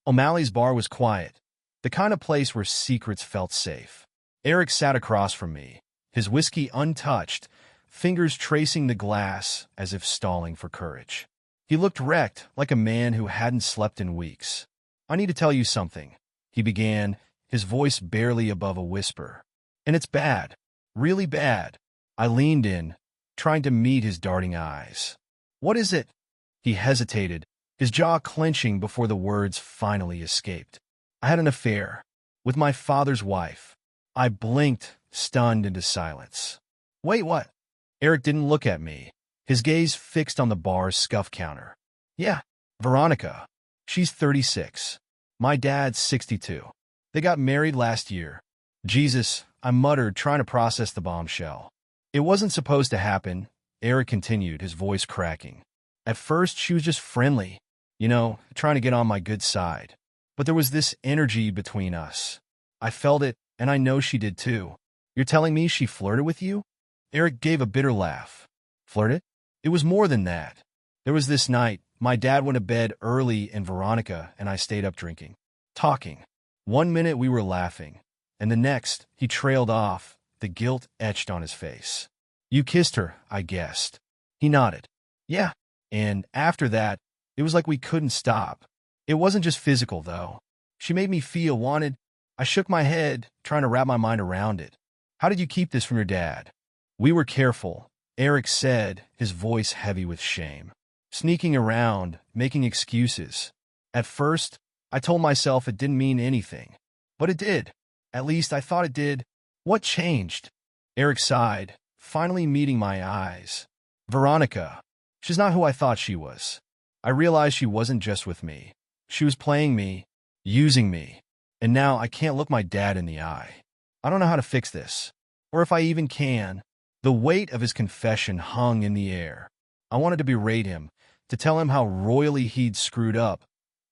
O'Malley's bar was quiet, the kind of place where secrets felt safe. Eric sat across from me, his whiskey untouched, fingers tracing the glass as if stalling for courage. He looked wrecked, like a man who hadn't slept in weeks. "I need to tell you something," he began, his voice barely above a whisper. "And it's bad. Really bad." I leaned in, trying to meet his darting eyes. "What is it?" He hesitated, his jaw clenching before the words finally escaped. "I had an affair with my father's wife." I blinked, stunned into silence. "Wait, what?" Eric didn't look at me, his gaze fixed on the bar's scuff counter. "Yeah, Veronica. She's 36. My dad's 62. They got married last year." "Jesus," I muttered, trying to process the bombshell. "It wasn't supposed to happen," Eric continued, his voice cracking. "At first, she was just friendly, trying to get on my good side. But there was this energy between us. I felt it, and I know she did too." "You're telling me she flirted with you?" Eric gave a bitter laugh. "Flirted? It was more than that. There was this night, my dad went to bed early and Veronica and I stayed up drinking, talking. One minute we were laughing, and the next, he trailed off, the guilt etched on his face. "You kissed her," I guessed. He nodded. "Yeah. And after that, it was like we couldn't stop. It wasn't just physical, though. She made me feel wanted." I shook my head, trying to wrap my mind around it. "How did you keep this from your dad?" "We were careful," Eric said, his voice heavy with shame. "Sneaking around, making excuses. At first, I told myself it didn't mean anything. But it did. At least I thought it did." "What changed?" Eric sighed, finally meeting my eyes. "Veronica. She's not who I thought she was. I realized she wasn't just with me. She was playing me, using me. And now I can't look my dad in the eye. I don't know how to fix this. Or if I even can." The weight of his confession hung in the air. I wanted to berate him, to tell him how royally he'd screwed up,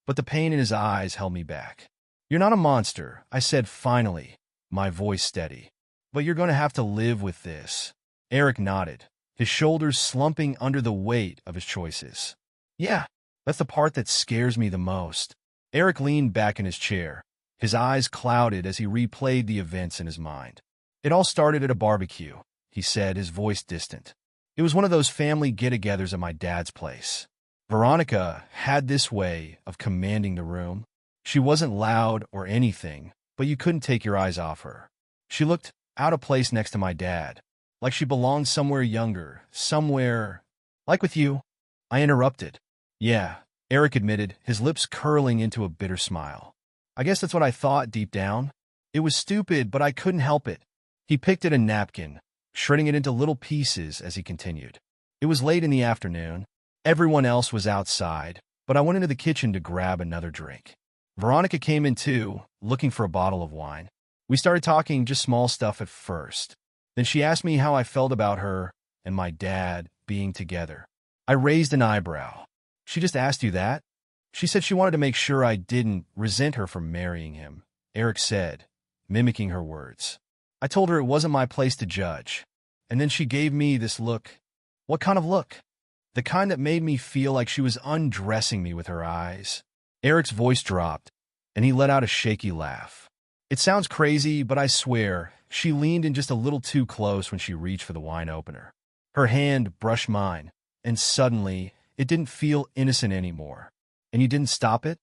but the pain in his eyes held me back. "You're not a monster," I said finally, my voice steady. "But you're going to have to live with this." Eric nodded, his shoulders slumping under the weight of his choices. "Yeah, that's the part that scares me the most." Eric leaned back in his chair, his eyes clouded as he replayed the events in his mind. "It all started at a barbecue," he said, his voice distant. "It was one of those family get-togethers at my dad's place. Veronica had this way of commanding the room. She wasn't loud or anything, but you couldn't take your eyes off her. She looked out of place next to my dad, like she belonged somewhere younger, somewhere... Like with you." I interrupted. "Yeah," Eric admitted, his lips curling into a bitter smile. "I guess that's what I thought deep down. It was stupid, but I couldn't help it." He picked at a napkin, shredding it into little pieces as he continued. "It was late in the afternoon. Everyone else was outside, but I went into the kitchen to grab another drink. Veronica came in too, looking for a bottle of wine. We started talking just small stuff at first. Then she asked me how I felt about her and my dad being together. I raised an eyebrow. "She just asked you that?" "She said she wanted to make sure I didn't resent her for marrying him," Eric said, mimicking her words. "I told her it wasn't my place to judge. And then she gave me this look." "What kind of look?" "The kind that made me feel like she was undressing me with her eyes." Eric's voice dropped, and he let out a shaky laugh. "It sounds crazy, but I swear, she leaned in just a little too close when she reached for the wine opener. Her hand brushed mine, and suddenly, it didn't feel innocent anymore." "And you didn't stop it?"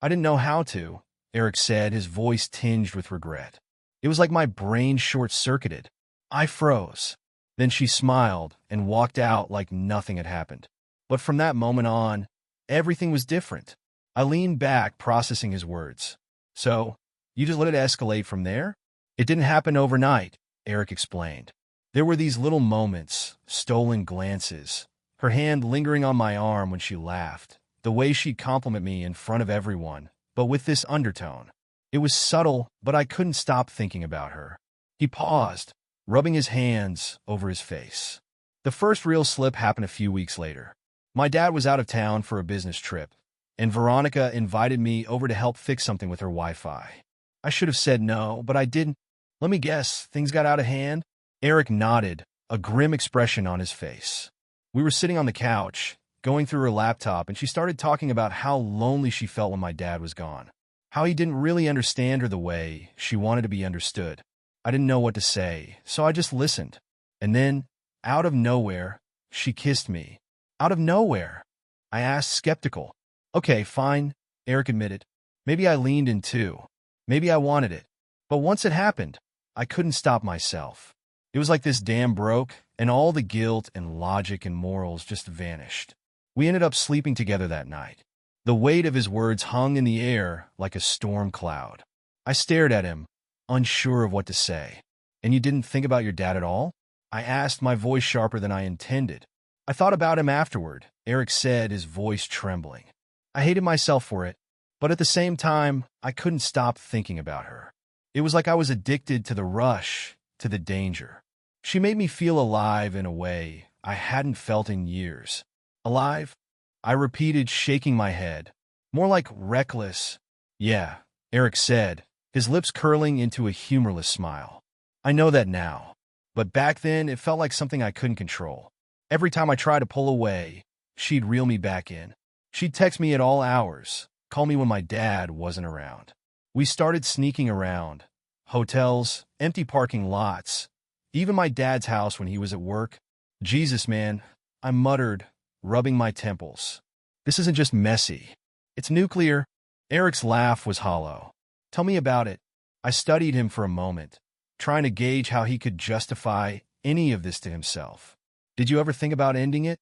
"I didn't know how to," Eric said, his voice tinged with regret. "It was like my brain short-circuited. I froze." Then she smiled and walked out like nothing had happened. But from that moment on, everything was different. I leaned back, processing his words. "So, you just let it escalate from there?" "It didn't happen overnight," Eric explained. "There were these little moments, stolen glances, her hand lingering on my arm when she laughed, the way she'd compliment me in front of everyone, but with this undertone. It was subtle, but I couldn't stop thinking about her." He paused, rubbing his hands over his face. "The first real slip happened a few weeks later. My dad was out of town for a business trip, and Veronica invited me over to help fix something with her Wi-Fi. I should have said no, but I didn't. Let me guess, things got out of hand?" Eric nodded, a grim expression on his face. "We were sitting on the couch, going through her laptop, and she started talking about how lonely she felt when my dad was gone. How he didn't really understand her the way she wanted to be understood. I didn't know what to say, so I just listened. And then, out of nowhere, she kissed me. Out of nowhere. I asked, skeptical. Okay, fine, Eric admitted. Maybe I leaned in too. Maybe I wanted it. But once it happened, I couldn't stop myself. It was like this dam broke, and all the guilt and logic and morals just vanished. We ended up sleeping together that night. The weight of his words hung in the air like a storm cloud. I stared at him, unsure of what to say. And you didn't think about your dad at all? I asked, my voice sharper than I intended. I thought about him afterward, Eric said, his voice trembling. I hated myself for it, but at the same time, I couldn't stop thinking about her. It was like I was addicted to the rush, to the danger. She made me feel alive in a way I hadn't felt in years. Alive? I repeated, shaking my head. More like reckless. Yeah, Eric said, his lips curling into a humorless smile. I know that now. But back then, it felt like something I couldn't control. Every time I tried to pull away, she'd reel me back in. She'd text me at all hours, call me when my dad wasn't around. We started sneaking around. Hotels, empty parking lots, even my dad's house when he was at work. Jesus, man, I muttered, rubbing my temples. This isn't just messy. It's nuclear. Eric's laugh was hollow. Tell me about it. I studied him for a moment, trying to gauge how he could justify any of this to himself. Did you ever think about ending it?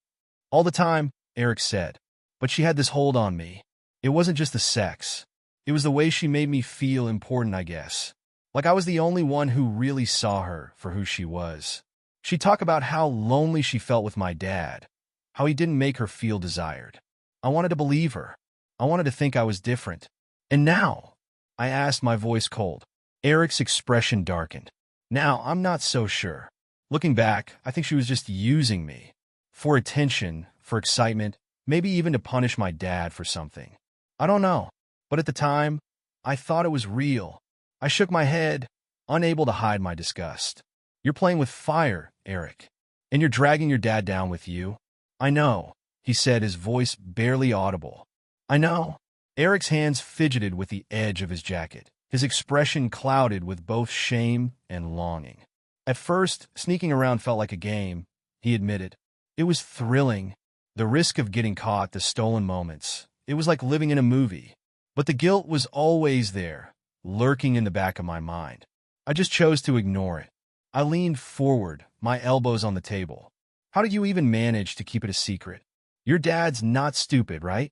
All the time, Eric said. But she had this hold on me. It wasn't just the sex. It was the way she made me feel important, I guess. Like I was the only one who really saw her for who she was. She'd talk about how lonely she felt with my dad, how he didn't make her feel desired. I wanted to believe her. I wanted to think I was different. And now? I asked, my voice cold. Eric's expression darkened. Now, I'm not so sure. Looking back, I think she was just using me. For attention, for excitement, maybe even to punish my dad for something. I don't know. But at the time, I thought it was real. I shook my head, unable to hide my disgust. You're playing with fire, Eric. And you're dragging your dad down with you. I know, he said, his voice barely audible. I know. Eric's hands fidgeted with the edge of his jacket, his expression clouded with both shame and longing. At first, sneaking around felt like a game, he admitted. It was thrilling. The risk of getting caught, the stolen moments. It was like living in a movie. But the guilt was always there, lurking in the back of my mind. I just chose to ignore it. I leaned forward, my elbows on the table. How did you even manage to keep it a secret? Your dad's not stupid, right?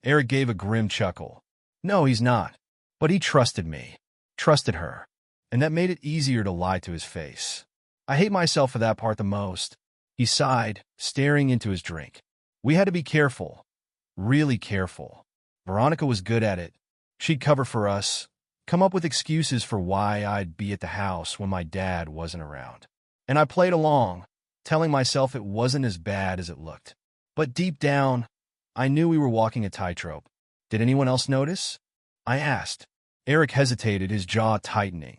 Eric gave a grim chuckle. No, he's not. But he trusted me. Trusted her. And that made it easier to lie to his face. I hate myself for that part the most. He sighed, staring into his drink. We had to be careful. Really careful. Veronica was good at it. She'd cover for us, come up with excuses for why I'd be at the house when my dad wasn't around. And I played along, telling myself it wasn't as bad as it looked. But deep down, I knew we were walking a tightrope. Did anyone else notice? I asked. Eric hesitated, his jaw tightening.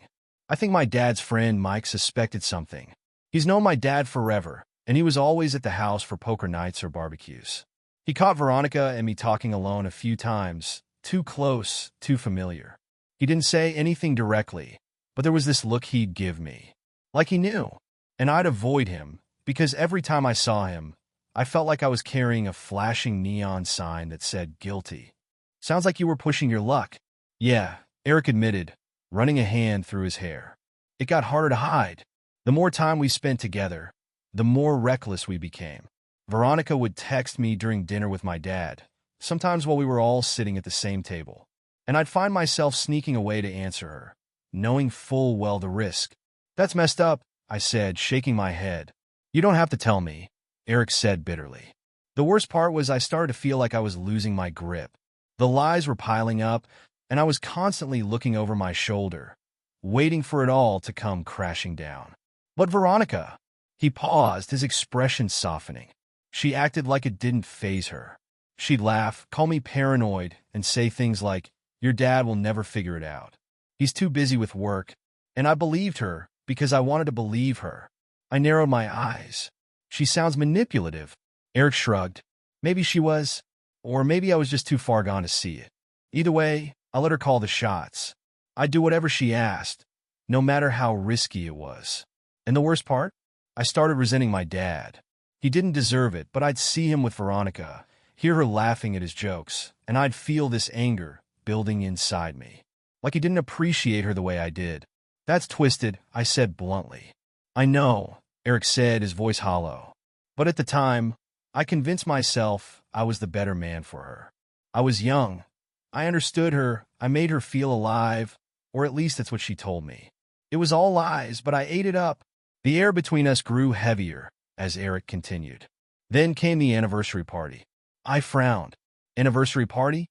I think my dad's friend Mike suspected something. He's known my dad forever, and he was always at the house for poker nights or barbecues. He caught Veronica and me talking alone a few times, too close, too familiar. He didn't say anything directly, but there was this look he'd give me. Like he knew. And I'd avoid him, because every time I saw him, I felt like I was carrying a flashing neon sign that said guilty. Sounds like you were pushing your luck. Yeah, Eric admitted, running a hand through his hair. It got harder to hide. The more time we spent together, the more reckless we became. Veronica would text me during dinner with my dad, sometimes while we were all sitting at the same table. And I'd find myself sneaking away to answer her, knowing full well the risk. That's messed up, I said, shaking my head. You don't have to tell me, Eric said bitterly. The worst part was I started to feel like I was losing my grip. The lies were piling up, and I was constantly looking over my shoulder, waiting for it all to come crashing down. But Veronica, he paused, his expression softening. She acted like it didn't faze her. She'd laugh, call me paranoid, and say things like, your dad will never figure it out. He's too busy with work. And I believed her because I wanted to believe her. I narrowed my eyes. She sounds manipulative. Eric shrugged. Maybe she was, or maybe I was just too far gone to see it. Either way, I let her call the shots. I'd do whatever she asked, no matter how risky it was. And the worst part? I started resenting my dad. He didn't deserve it, but I'd see him with Veronica, hear her laughing at his jokes, and I'd feel this anger building inside me. Like he didn't appreciate her the way I did. That's twisted, I said bluntly. I know, Eric said, his voice hollow. But at the time, I convinced myself I was the better man for her. I was young. I understood her. I made her feel alive, or at least that's what she told me. It was all lies, but I ate it up. The air between us grew heavier as Eric continued. Then came the anniversary party. I frowned. Anniversary party?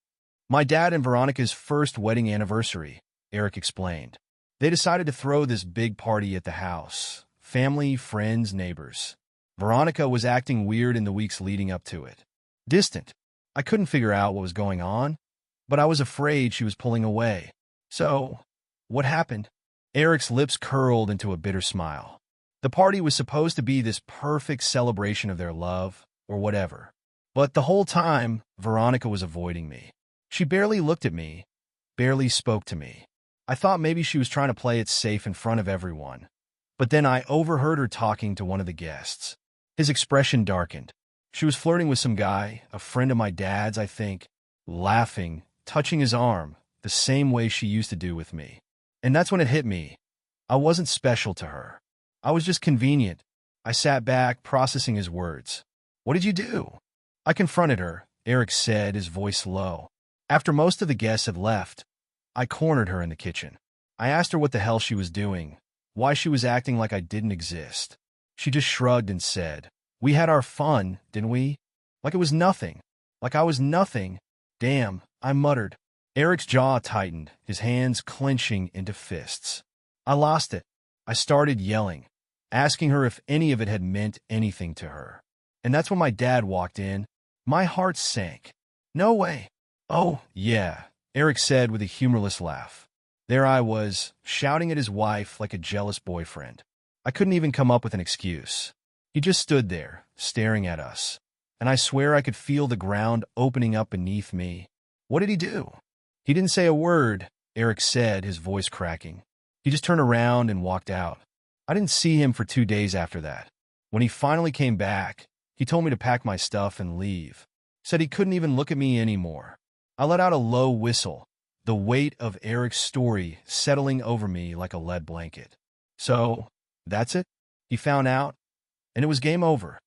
My dad and Veronica's first wedding anniversary, Eric explained. They decided to throw this big party at the house. Family, friends, neighbors. Veronica was acting weird in the weeks leading up to it. Distant. I couldn't figure out what was going on, but I was afraid she was pulling away. So, what happened? Eric's lips curled into a bitter smile. The party was supposed to be this perfect celebration of their love, or whatever. But the whole time, Veronica was avoiding me. She barely looked at me, barely spoke to me. I thought maybe she was trying to play it safe in front of everyone. But then I overheard her talking to one of the guests. His expression darkened. She was flirting with some guy, a friend of my dad's, I think, laughing, touching his arm, the same way she used to do with me. And that's when it hit me. I wasn't special to her. I was just convenient. I sat back, processing his words. What did you do? I confronted her, Eric said, his voice low. After most of the guests had left, I cornered her in the kitchen. I asked her what the hell she was doing, why she was acting like I didn't exist. She just shrugged and said, "We had our fun, didn't we?" Like it was nothing. Like I was nothing. Damn, I muttered. Eric's jaw tightened, his hands clenching into fists. I lost it. I started yelling, asking her if any of it had meant anything to her. And that's when my dad walked in. My heart sank. No way. Oh, yeah, Eric said with a humorless laugh. There I was, shouting at his wife like a jealous boyfriend. I couldn't even come up with an excuse. He just stood there, staring at us. And I swear I could feel the ground opening up beneath me. What did he do? He didn't say a word, Eric said, his voice cracking. He just turned around and walked out. I didn't see him for 2 days after that. When he finally came back, he told me to pack my stuff and leave. Said he couldn't even look at me anymore. I let out a low whistle, the weight of Eric's story settling over me like a lead blanket. So, that's it? He found out, and it was game over.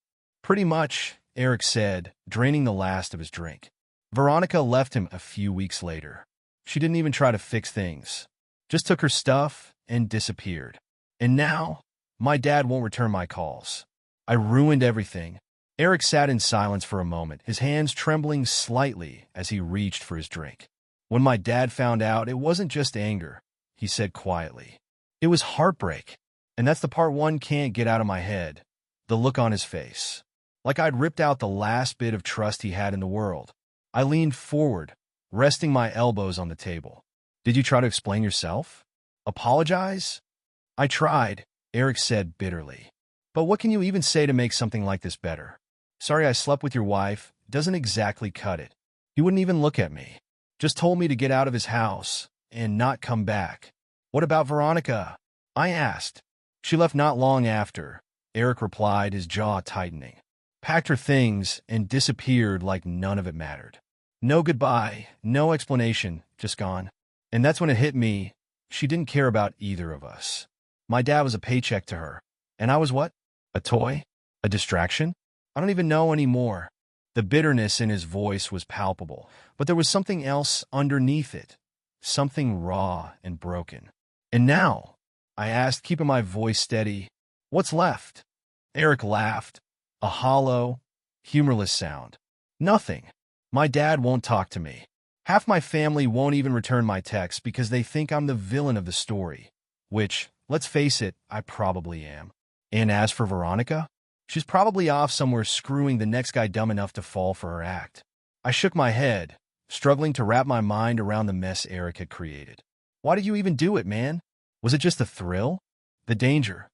Pretty much, Eric said, draining the last of his drink. Veronica left him a few weeks later. She didn't even try to fix things. Just took her stuff and disappeared. And now, my dad won't return my calls. I ruined everything. Eric sat in silence for a moment, his hands trembling slightly as he reached for his drink. When my dad found out, it wasn't just anger, he said quietly. It was heartbreak. And that's the part one can't get out of my head. The look on his face. Like I'd ripped out the last bit of trust he had in the world. I leaned forward, resting my elbows on the table. Did you try to explain yourself? Apologize? I tried, Eric said bitterly. But what can you even say to make something like this better? Sorry I slept with your wife doesn't exactly cut it. He wouldn't even look at me. Just told me to get out of his house and not come back. What about Veronica? I asked. She left not long after, Eric replied, his jaw tightening. Packed her things and disappeared like none of it mattered. No goodbye, no explanation, just gone. And that's when it hit me. She didn't care about either of us. My dad was a paycheck to her. And I was what? A toy? A distraction? I don't even know anymore. The bitterness in his voice was palpable, but there was something else underneath it. Something raw and broken. And now, I asked, keeping my voice steady, what's left? Eric laughed. A hollow, humorless sound. Nothing. My dad won't talk to me. Half my family won't even return my texts because they think I'm the villain of the story. Which, let's face it, I probably am. And as for Veronica, she's probably off somewhere screwing the next guy dumb enough to fall for her act. I shook my head, struggling to wrap my mind around the mess Eric had created. Why did you even do it, man? Was it just the thrill? The danger?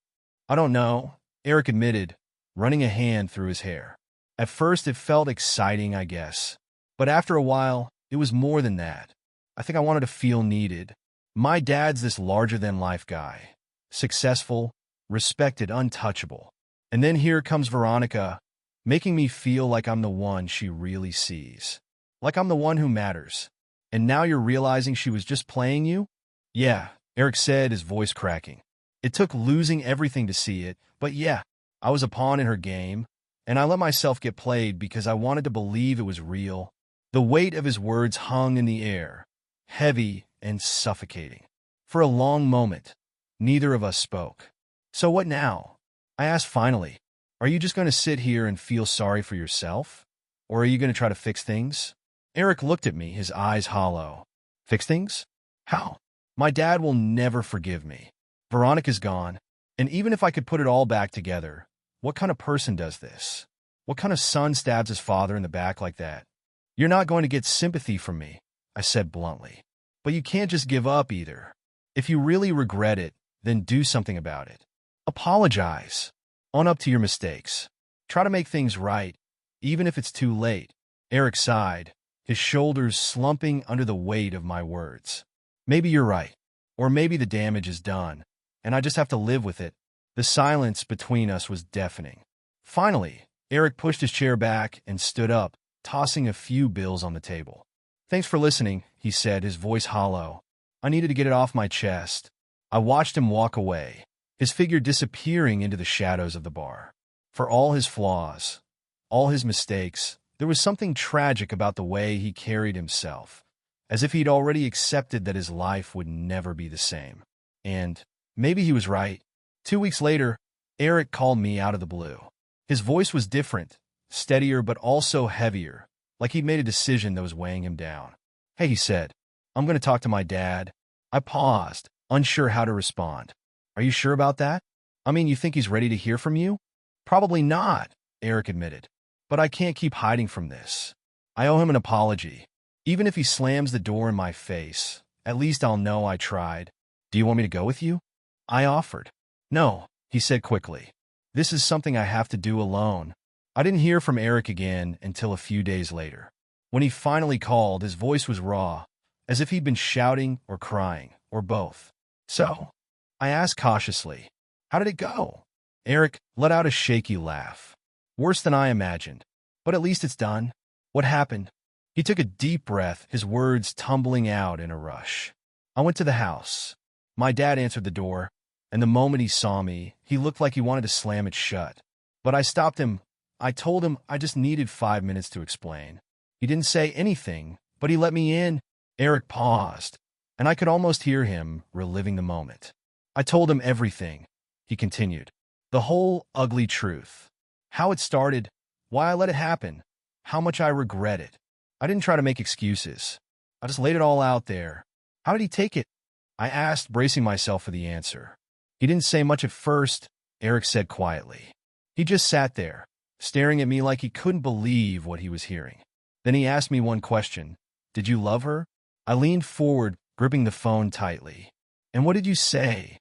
I don't know, Eric admitted, running a hand through his hair. At first, it felt exciting, I guess. But after a while, it was more than that. I think I wanted to feel needed. My dad's this larger-than-life guy. Successful, respected, untouchable. And then here comes Veronica, making me feel like I'm the one she really sees. Like I'm the one who matters. And now you're realizing she was just playing you? Yeah, Eric said, his voice cracking. It took losing everything to see it, but yeah, I was a pawn in her game, and I let myself get played because I wanted to believe it was real. The weight of his words hung in the air, heavy and suffocating. For a long moment, neither of us spoke. So what now? I asked finally. Are you just going to sit here and feel sorry for yourself? Or are you going to try to fix things? Eric looked at me, his eyes hollow. Fix things? How? My dad will never forgive me. Veronica's gone, and even if I could put it all back together, what kind of person does this? What kind of son stabs his father in the back like that? You're not going to get sympathy from me, I said bluntly. But you can't just give up either. If you really regret it, then do something about it. Apologize. Own up to your mistakes. Try to make things right, even if it's too late. Eric sighed, his shoulders slumping under the weight of my words. Maybe you're right. Or maybe the damage is done, and I just have to live with it. The silence between us was deafening. Finally, Eric pushed his chair back and stood up, tossing a few bills on the table. Thanks for listening, he said, his voice hollow. I needed to get it off my chest. I watched him walk away, his figure disappearing into the shadows of the bar. For all his flaws, all his mistakes, there was something tragic about the way he carried himself, as if he'd already accepted that his life would never be the same. And maybe he was right. 2 weeks later, Eric called me out of the blue. His voice was different, steadier but also heavier, like he'd made a decision that was weighing him down. Hey, he said, I'm going to talk to my dad. I paused, unsure how to respond. Are you sure about that? I mean, you think he's ready to hear from you? Probably not, Eric admitted. But I can't keep hiding from this. I owe him an apology. Even if he slams the door in my face, at least I'll know I tried. Do you want me to go with you? I offered. No, he said quickly. This is something I have to do alone. I didn't hear from Eric again until a few days later. When he finally called, his voice was raw, as if he'd been shouting or crying, or both. So, I asked cautiously, how did it go? Eric let out a shaky laugh. Worse than I imagined. But at least it's done. What happened? He took a deep breath, his words tumbling out in a rush. I went to the house. My dad answered the door, and the moment he saw me, he looked like he wanted to slam it shut. But I stopped him. I told him I just needed 5 minutes to explain. He didn't say anything, but he let me in. Eric paused, and I could almost hear him reliving the moment. I told him everything, he continued. The whole ugly truth. How it started, why I let it happen, how much I regret it. I didn't try to make excuses. I just laid it all out there. How did he take it? I asked, bracing myself for the answer. He didn't say much at first, Eric said quietly. He just sat there, staring at me like he couldn't believe what he was hearing. Then he asked me one question. Did you love her? I leaned forward, gripping the phone tightly. And what did you say?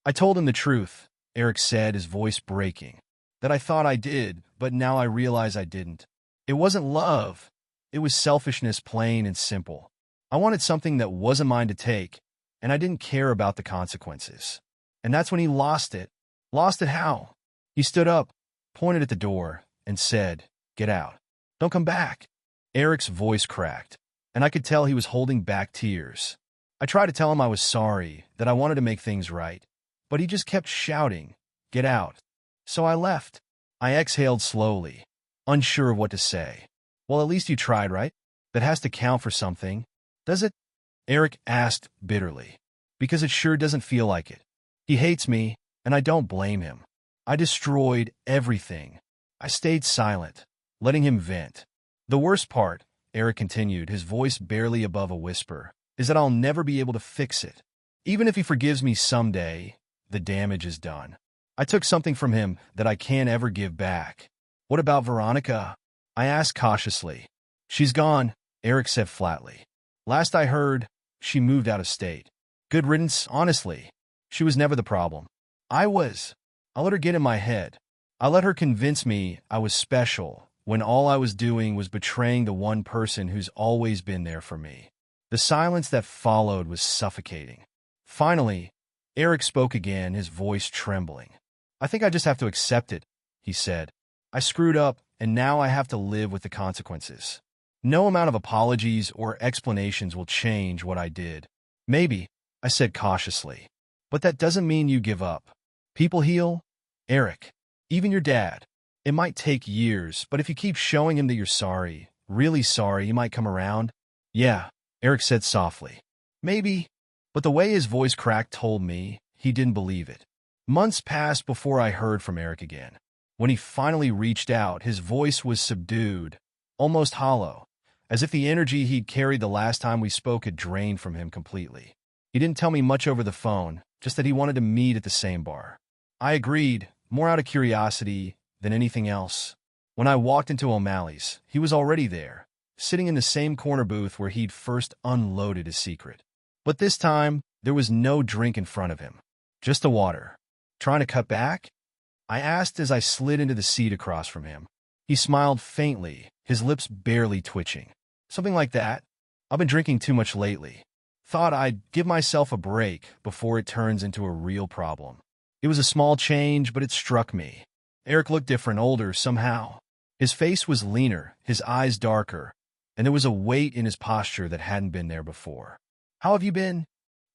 I told him the truth, Eric said, his voice breaking. That I thought I did, but now I realize I didn't. It wasn't love. It was selfishness, plain and simple. I wanted something that wasn't mine to take, and I didn't care about the consequences. And that's when he lost it. Lost it how? He stood up, pointed at the door, and said, Get out. Don't come back. Eric's voice cracked, and I could tell he was holding back tears. I tried to tell him I was sorry, that I wanted to make things right, but he just kept shouting, Get out. So I left. I exhaled slowly, unsure of what to say. Well, at least you tried, right? That has to count for something, does it? Eric asked bitterly. Because it sure doesn't feel like it. He hates me, and I don't blame him. I destroyed everything. I stayed silent, letting him vent. The worst part, Eric continued, his voice barely above a whisper, is that I'll never be able to fix it. Even if he forgives me someday, the damage is done. I took something from him that I can't ever give back. What about Veronica? I asked cautiously. She's gone, Eric said flatly. Last I heard, she moved out of state. Good riddance, honestly. She was never the problem. I let her get in my head. I let her convince me I was special, when all I was doing was betraying the one person who's always been there for me. The silence that followed was suffocating. Finally, Eric spoke again, his voice trembling. "I think I just have to accept it," he said. "I screwed up, and now I have to live with the consequences. No amount of apologies or explanations will change what I did." "Maybe," I said cautiously. "But that doesn't mean you give up. People heal, Eric. Even your dad. It might take years, but if you keep showing him that you're sorry, really sorry, he might come around." "Yeah," Eric said softly. "Maybe." But the way his voice cracked told me he didn't believe it. Months passed before I heard from Eric again. When he finally reached out, his voice was subdued, almost hollow, as if the energy he'd carried the last time we spoke had drained from him completely. He didn't tell me much over the phone, just that he wanted to meet at the same bar. I agreed, more out of curiosity than anything else. When I walked into O'Malley's, he was already there, sitting in the same corner booth where he'd first unloaded his secret. But this time, there was no drink in front of him, just the water. "Trying to cut back?" I asked as I slid into the seat across from him. He smiled faintly, his lips barely twitching. "Something like that. I've been drinking too much lately. Thought I'd give myself a break before it turns into a real problem." It was a small change, but it struck me. Eric looked different, older somehow. His face was leaner, his eyes darker, and there was a weight in his posture that hadn't been there before. "How have you been?"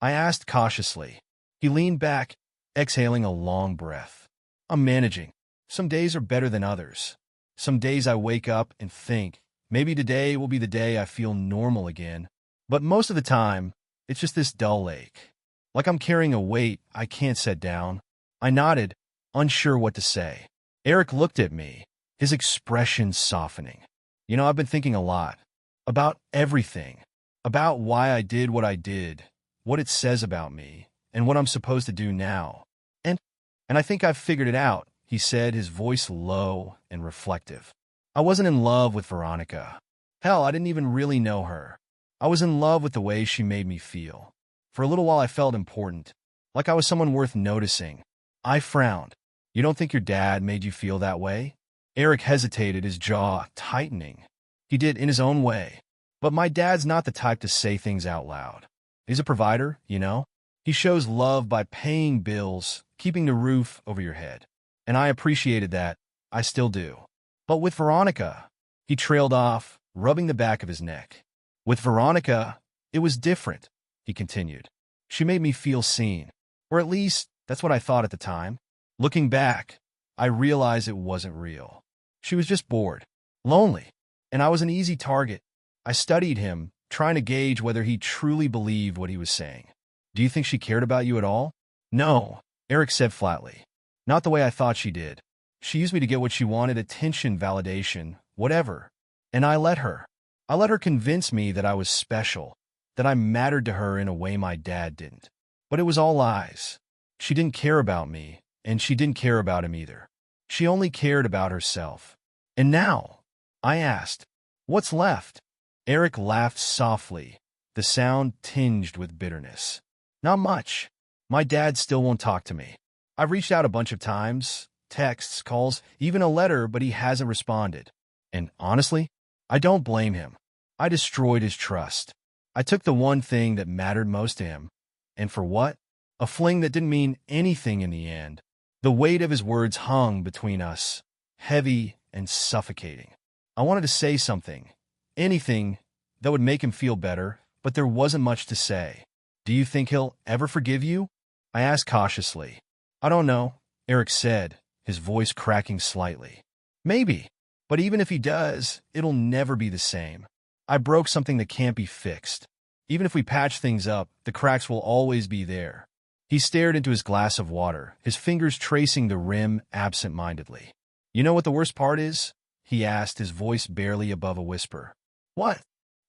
I asked cautiously. He leaned back, exhaling a long breath. "I'm managing. Some days are better than others. Some days I wake up and think, maybe today will be the day I feel normal again. But most of the time, it's just this dull ache. Like I'm carrying a weight I can't set down." I nodded, unsure what to say. Eric looked at me, his expression softening. "I've been thinking a lot. About everything. About why I did what I did, what it says about me, and what I'm supposed to do now. And I think I've figured it out," he said, his voice low and reflective. "I wasn't in love with Veronica. Hell, I didn't even really know her. I was in love with the way she made me feel. For a little while I felt important, like I was someone worth noticing." I frowned. "You don't think your dad made you feel that way?" Eric hesitated, his jaw tightening. "He did in his own way. But my dad's not the type to say things out loud. He's a provider, you know? He shows love by paying bills, keeping the roof over your head. And I appreciated that. I still do. But with Veronica," he trailed off, rubbing the back of his neck. "With Veronica, it was different," he continued. "She made me feel seen. Or at least, that's what I thought at the time. Looking back, I realized it wasn't real. She was just bored, lonely, and I was an easy target. I studied him, trying to gauge whether he truly believed what he was saying." "Do you think she cared about you at all?" "No," Eric said flatly. "Not the way I thought she did. She used me to get what she wanted, attention, validation, whatever. And I let her. I let her convince me that I was special, that I mattered to her in a way my dad didn't. But it was all lies. She didn't care about me, and she didn't care about him either. She only cared about herself. And now?" I asked. "What's left?" Eric laughed softly, the sound tinged with bitterness. "Not much. My dad still won't talk to me. I've reached out a bunch of times, texts, calls, even a letter, but he hasn't responded. And honestly, I don't blame him. I destroyed his trust. I took the one thing that mattered most to him. And for what? A fling that didn't mean anything in the end." The weight of his words hung between us, heavy and suffocating. I wanted to say something, anything that would make him feel better, but there wasn't much to say. "Do you think he'll ever forgive you?" I asked cautiously. "I don't know," Eric said, his voice cracking slightly. "Maybe, but even if he does, it'll never be the same. I broke something that can't be fixed. Even if we patch things up, the cracks will always be there." He stared into his glass of water, his fingers tracing the rim absent-mindedly. "You know what the worst part is?" he asked, his voice barely above a whisper. "What?"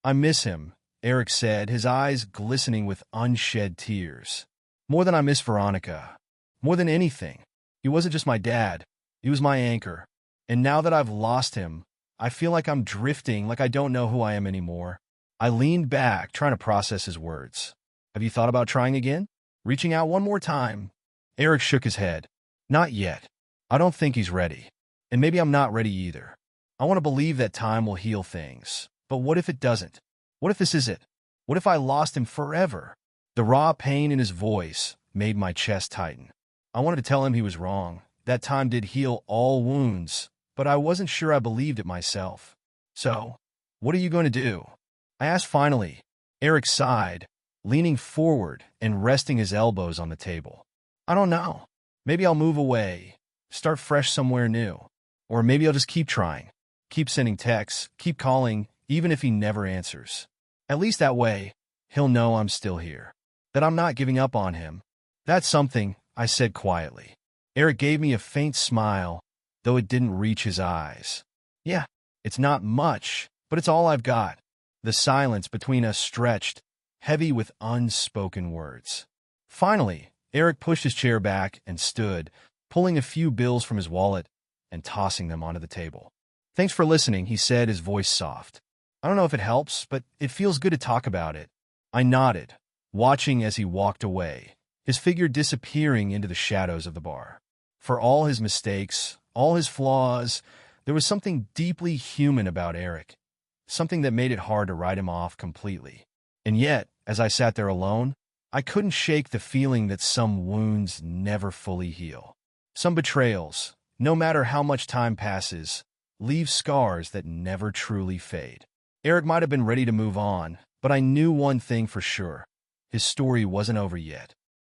"I miss him," Eric said, his eyes glistening with unshed tears. "More than I miss Veronica. More than anything. He wasn't just my dad. He was my anchor. And now that I've lost him, I feel like I'm drifting, like I don't know who I am anymore." I leaned back, trying to process his words. "Have you thought about trying again? Reaching out one more time?" Eric shook his head. "Not yet. I don't think he's ready. And maybe I'm not ready either. I want to believe that time will heal things. But what if it doesn't? What if this is it? What if I lost him forever? The raw pain in his voice made my chest tighten. I wanted to tell him he was wrong. That time did heal all wounds, but I wasn't sure I believed it myself. So, what are you going to do? I asked finally. Eric sighed, leaning forward and resting his elbows on the table. I don't know. Maybe I'll move away, start fresh somewhere new. Or maybe I'll just keep trying. Keep sending texts, keep calling, even if he never answers. At least that way, he'll know I'm still here. That I'm not giving up on him. That's something, I said quietly. Eric gave me a faint smile, though it didn't reach his eyes. Yeah, it's not much, but it's all I've got. The silence between us stretched, heavy with unspoken words. Finally, Eric pushed his chair back and stood, pulling a few bills from his wallet and tossing them onto the table. Thanks for listening, he said, his voice soft. I don't know if it helps, but it feels good to talk about it. I nodded, watching as he walked away, his figure disappearing into the shadows of the bar. For all his mistakes, all his flaws, there was something deeply human about Eric, something that made it hard to write him off completely. And yet, as I sat there alone, I couldn't shake the feeling that some wounds never fully heal. Some betrayals, no matter how much time passes, leave scars that never truly fade. Eric might have been ready to move on, but I knew one thing for sure. His story wasn't over yet.